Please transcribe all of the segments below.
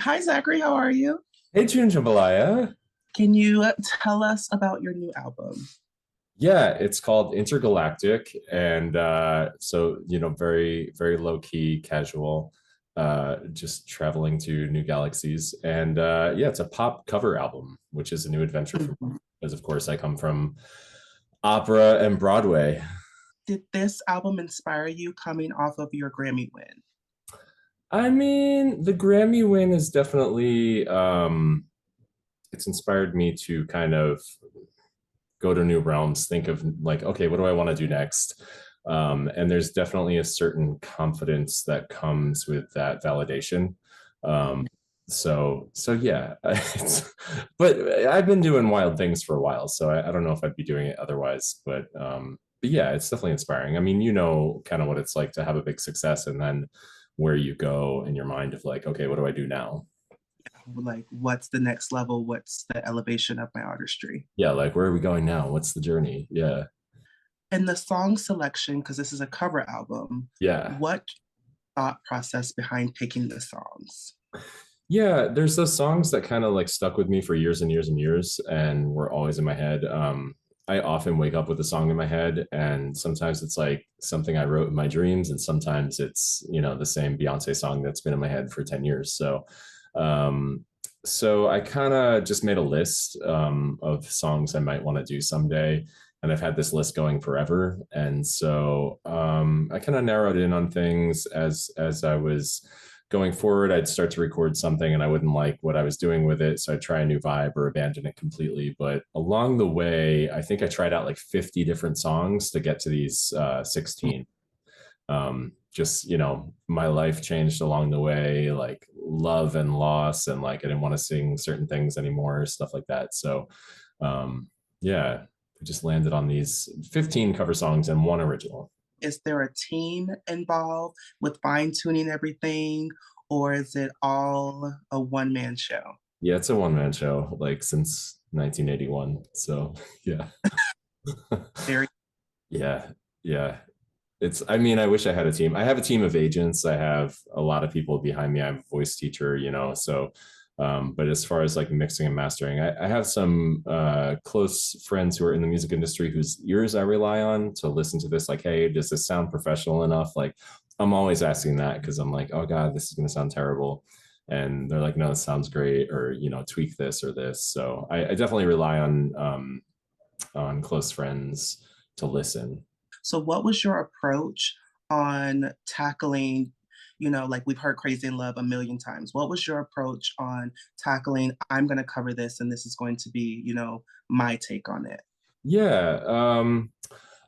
Hi, Zachary. How are you? Hey, Jambalaya. Can you tell us about your new album? Yeah, it's called Intergalactic, and very, very low key, casual, just traveling to new galaxies. And yeah, it's a pop cover album, which is a new adventure for me, Mhm. because of course I come from opera and Broadway. Did this album inspire you coming off of your Grammy win? I mean, the Grammy win is definitely it's inspired me to kind of go to new realms, think of like, okay, what do I want to do next? And there's definitely a certain confidence that comes with that validation. Um, so yeah, but I've been doing wild things for a while, so I don't know if I'd be doing it otherwise. But yeah, it's definitely inspiring. I mean, you know, kind of what it's like to have a big success and then where you go in your mind of like, okay, what do I do now? Like, what's the next level? What's the elevation of my artistry? Yeah, like where are we going now? What's the journey? Yeah. And the song selection, because this is a cover album, Yeah. what thought process behind picking the songs? Yeah, there's those songs that kind of like stuck with me for years and years and years and were always in my head. I often wake up with a song in my head, and sometimes it's like something I wrote in my dreams, and sometimes it's, you know, the same Beyonce song that's been in my head for 10 years. Um, so I kind of just made a list of songs I might want to do someday. And I've had this list going forever. And so I kind of narrowed in on things as I was going forward. I'd start to record something and I wouldn't like what I was doing with it. So I'd try a new vibe or abandon it completely. But along the way, I think I tried out like 50 different songs to get to these 16. Just, you know, my life changed along the way, like love and loss, and like I didn't want to sing certain things anymore, stuff like that. So, um, yeah, we just landed on these 15 cover songs and one original. Is there a team involved with fine tuning everything, or is it all a one-man show? Yeah, it's a one man show, like since 1981. So, yeah. Very Yeah, yeah. I mean, I wish I had a team. I have a team of agents. I have a lot of people behind me. I'm a voice teacher, you know. But as far as like mixing and mastering, I have some close friends who are in the music industry whose ears I rely on to listen to this. Like, hey, does this sound professional enough? Like, I'm always asking that because I'm like, oh God, this is going to sound terrible. And they're like, no, it sounds great, or, you know, tweak this or this. So I definitely rely on close friends to listen. So, what was your approach on tackling, like we've heard Crazy in Love a million times? What was your approach on tackling, I'm going to cover this and this is going to be, my take on it? Yeah.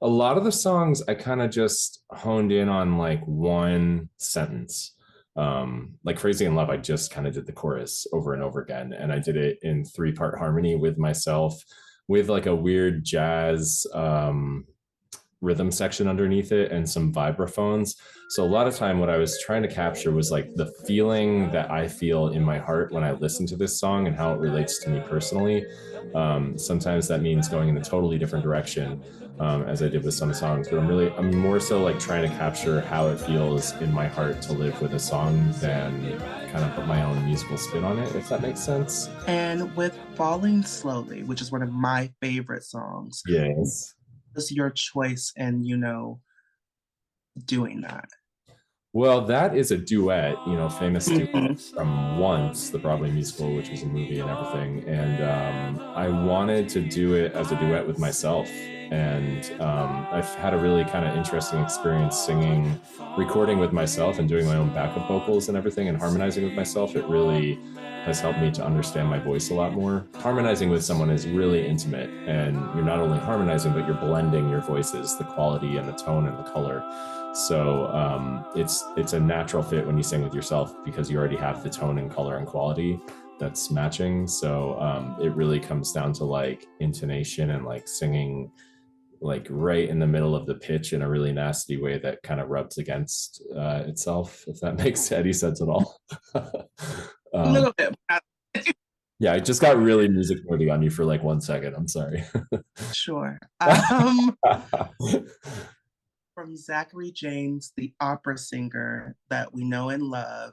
A lot of the songs I kind of just honed in on like one sentence. Like Crazy in Love, I just kind of did the chorus over and over again. And I did it in three-part harmony with myself with like a weird jazz rhythm section underneath it and some vibraphones. So a lot of time what I was trying to capture was like the feeling that I feel in my heart when I listen to this song and how it relates to me personally. Sometimes that means going in a totally different direction, as I did with some songs, but I'm more so like trying to capture how it feels in my heart to live with a song than kind of put my own musical spin on it, if that makes sense. And with Falling Slowly, which is one of my favorite songs, Yes. was your choice in, doing that? Well, that is a duet, you know, famous duet Mhm. from Once, the Broadway musical, which was a movie and everything. And I wanted to do it as a duet with myself. And I've had a really kind of interesting experience singing, recording with myself and doing my own backup vocals and everything and harmonizing with myself. It really has helped me to understand my voice a lot more. Harmonizing with someone is really intimate, and you're not only harmonizing, but you're blending your voices, the quality and the tone and the color. So it's a natural fit when you sing with yourself because you already have the tone and color and quality that's matching. So it really comes down to like intonation and like singing like right in the middle of the pitch in a really nasty way that kind of rubs against itself, if that makes any sense at all. A um, little bit. yeah, I just got really music nerdy on you for like 1 second. I'm sorry. Sure. From Zachary James, the opera singer that we know and love.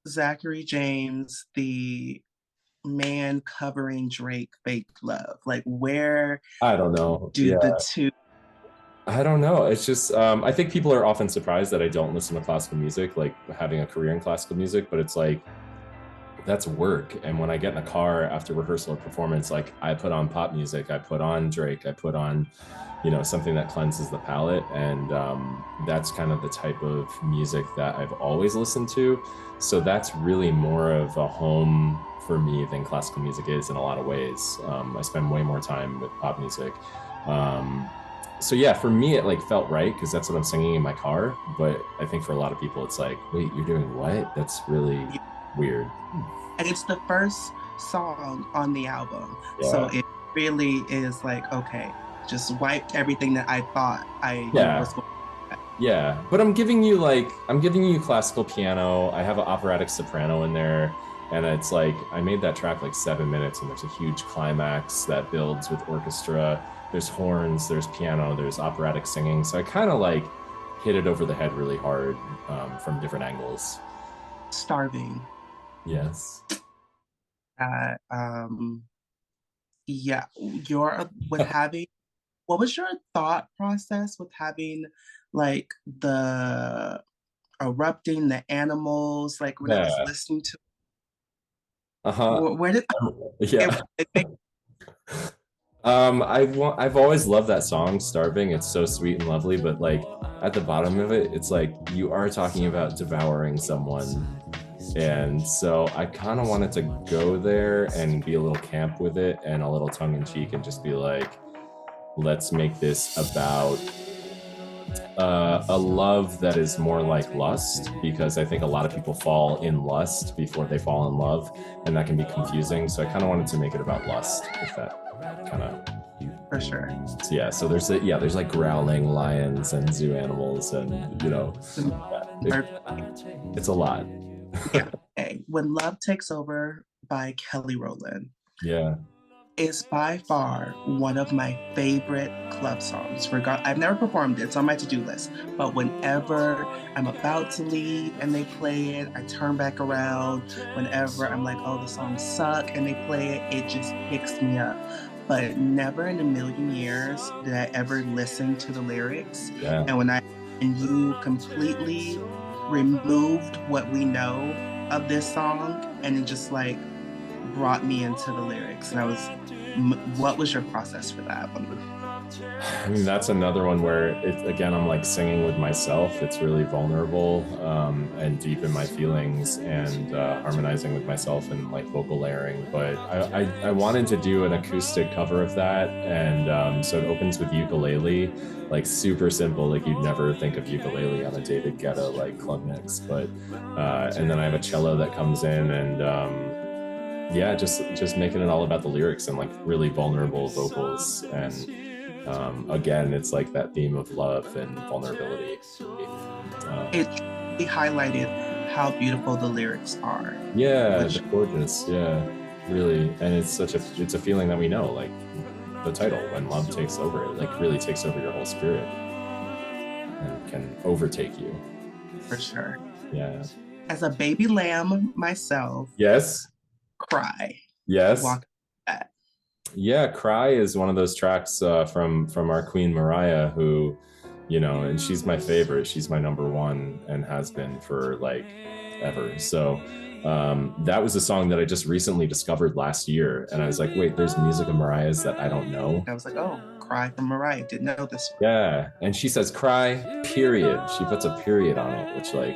Zachary James, the man covering Drake fake love? Like, where I don't know. do Yeah, the two? I don't know. It's just I think people are often surprised that I don't listen to classical music, like having a career in classical music, but it's like that's work. And when I get in a car after rehearsal or performance, like I put on pop music, I put on Drake, I put on, something that cleanses the palate. And that's kind of the type of music that I've always listened to. So that's really more of a home for me than classical music is in a lot of ways. I spend way more time with pop music. Um, so yeah, for me, it like felt right because that's what I'm singing in my car. But I think for a lot of people, it's like, wait, you're doing what? That's really weird. And it's the first song on the album. So Yeah. it really is like, okay, just wiped everything that I thought Yeah. was going to. Yeah. But I'm giving you classical piano. I have an operatic soprano in there. And it's like I made that track like 7 minutes, and there's a huge climax that builds with orchestra. There's horns, there's piano, there's operatic singing. So I kind of like hit it over the head really hard from different angles. Starving. Yes. Uh, yeah, your with having what was your thought process with having like the erupting the animals, like when I was Yeah. listening to Uh-huh. where did Yeah. it make I've always loved that song, "Starving." It's so sweet and lovely, but like at the bottom of it, it's like you are talking about devouring someone, and so I kind of wanted to go there and be a little camp with it and a little tongue in cheek and just be like, let's make this about a love that is more like lust, because I think a lot of people fall in lust before they fall in love, and that can be confusing. So I kind of wanted to make it about lust, if that kind of. for sure. So yeah, so there's like growling lions and zoo animals, and it's a lot. Yeah. Okay. When Love Takes Over by Kelly Rowland Yeah, is by far one of my favorite club songs. I've never performed it, it's on my to-do list. But whenever I'm about to leave and they play it, I turn back around. Whenever I'm like, oh, the songs suck, and they play it, it just picks me up. But never in a million years did I ever listen to the lyrics. yeah. And you completely removed what we know of this song, and it just like brought me into the lyrics. And what was your process for that one? I mean, that's another one where again, I'm like singing with myself. It's really vulnerable and deep in my feelings, and harmonizing with myself and like vocal layering. But I wanted to do an acoustic cover of that. And so it opens with ukulele, like super simple. Like you'd never think of ukulele on a David Guetta like club mix. But and then I have a cello that comes in, and yeah, just making it all about the lyrics and like really vulnerable vocals. And again, it's like that theme of love and vulnerability. It really highlighted how beautiful the lyrics are. Yeah, Which they're gorgeous. Yeah, really. And it's a feeling that we know, like the title, when love takes over, it like really takes over your whole spirit and can overtake you. for sure. Yeah. As a baby lamb myself, Yes. cry. Yes. Walk that. Yeah, "Cry" is one of those tracks from our Queen Mariah, who, and she's my favorite. She's my number one and has been for like ever. So that was a song that I just recently discovered last year, and I was like, wait, there's music of Mariah's that I don't know. I was like, oh, cry from Mariah. Didn't know this one. Yeah, and she says "cry," period. She puts a period on it, which like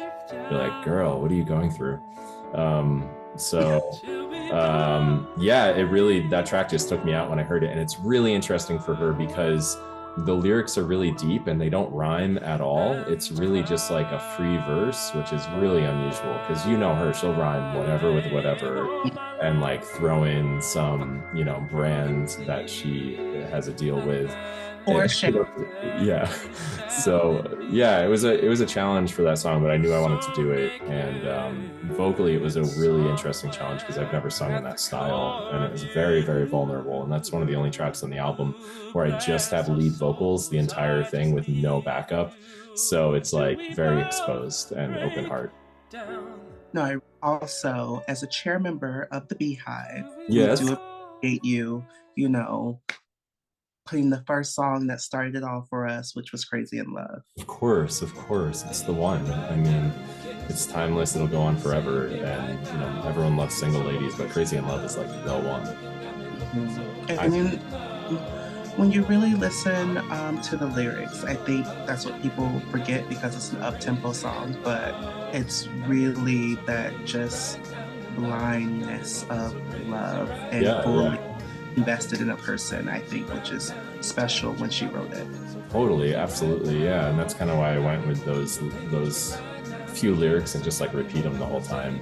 you're like, girl, what are you going through? So yeah, it really, that track just took me out when I heard it. And it's really interesting for her because the lyrics are really deep and they don't rhyme at all. It's really just like a free verse, which is really unusual because her, she'll rhyme whatever with whatever and like throw in some, brand that she has a deal with. Or shit. Yeah. So yeah, it was a challenge for that song, but I knew I wanted to do it. And vocally, it was a really interesting challenge because I've never sung in that style, and it was very, very vulnerable. And that's one of the only tracks on the album where I just have lead vocals the entire thing with no backup. So it's like very exposed and open heart. No, I also, as a chair member of the Beehive, we Yes. do appreciate you, you know, putting the first song that started it all for us, which was Crazy in Love. Of course, of course. It's the one. I mean, it's timeless. It'll go on forever. And, everyone loves Single Ladies, but Crazy in Love is like the one. Mhm. I And then when you really listen to the lyrics, I think that's what people forget because it's an up-tempo song, but it's really that just blindness of love and Yeah, yeah. fully invested in a person, I think, which is special when she wrote it. Totally, absolutely. Yeah. And that's kind of why I went with those few lyrics and just like repeat them the whole time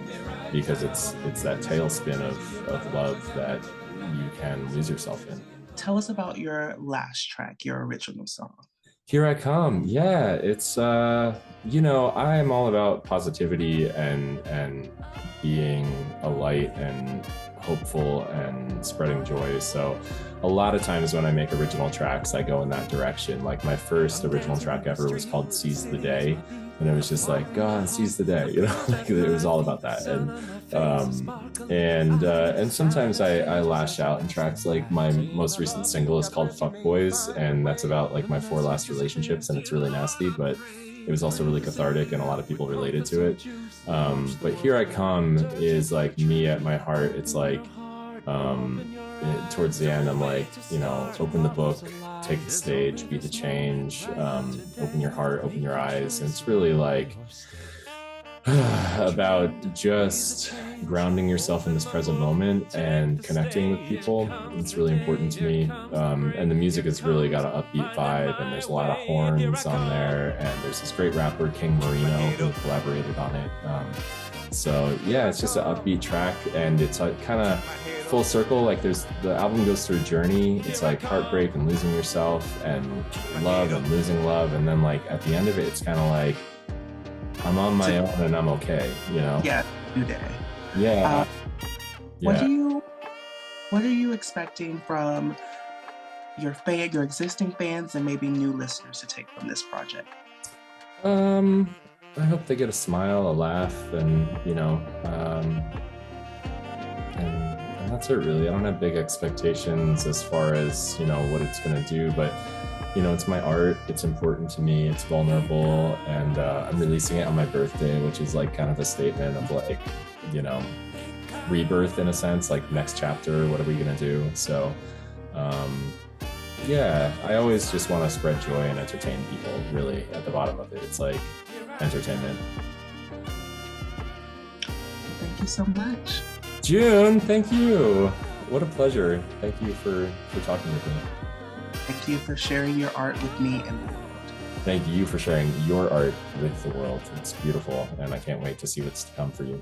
because it's that tailspin of love that you can lose yourself in. Tell us about your last track, your original song. Here I come. Yeah, it's I am all about positivity and being a light and hopeful and spreading joy. So a lot of times when I make original tracks, I go in that direction. Like my first original track ever was called Seize the Day. And it was just like, God, seize the day, like it was all about that. And sometimes I lash out in tracks. Like my most recent single is called Fuck Boys, and that's about like my four last relationships, and it's really nasty, but it was also really cathartic and a lot of people related to it. But Here I Come is like me at my heart. It's like towards the end, I'm like, open the book, take the stage, be the change, open your heart, open your eyes. And it's really like about just grounding yourself in this present moment and connecting with people. It's really important to me. And the music has really got an upbeat vibe, and there's a lot of horns on there. And there's this great rapper, King Marino, who collaborated on it. So yeah, it's just an upbeat track, and it's like kind of full circle. Like the album goes through a journey. It's like heartbreak and losing yourself, and love and losing love, and then like at the end of it, it's kind of like I'm on my own and I'm okay. Yeah, New Day. Yeah, What yeah. do you what are you expecting from your existing fans, and maybe new listeners to take from this project? I hope they get a smile, a laugh, and that's it really. I don't have big expectations as far as, what it's going to do, but it's my art. It's important to me. It's vulnerable, and I'm releasing it on my birthday, which is like kind of a statement of like, you know, rebirth in a sense, like next chapter. What are we going to do? So, yeah, I always just want to spread joy and entertain people. Really, at the bottom of it, it's like entertainment. Thank you so much. June, thank you. What a pleasure. Thank you for talking with me. Thank you for sharing your art with me and the world. Thank you for sharing your art with the world. It's beautiful, and I can't wait to see what's to come for you.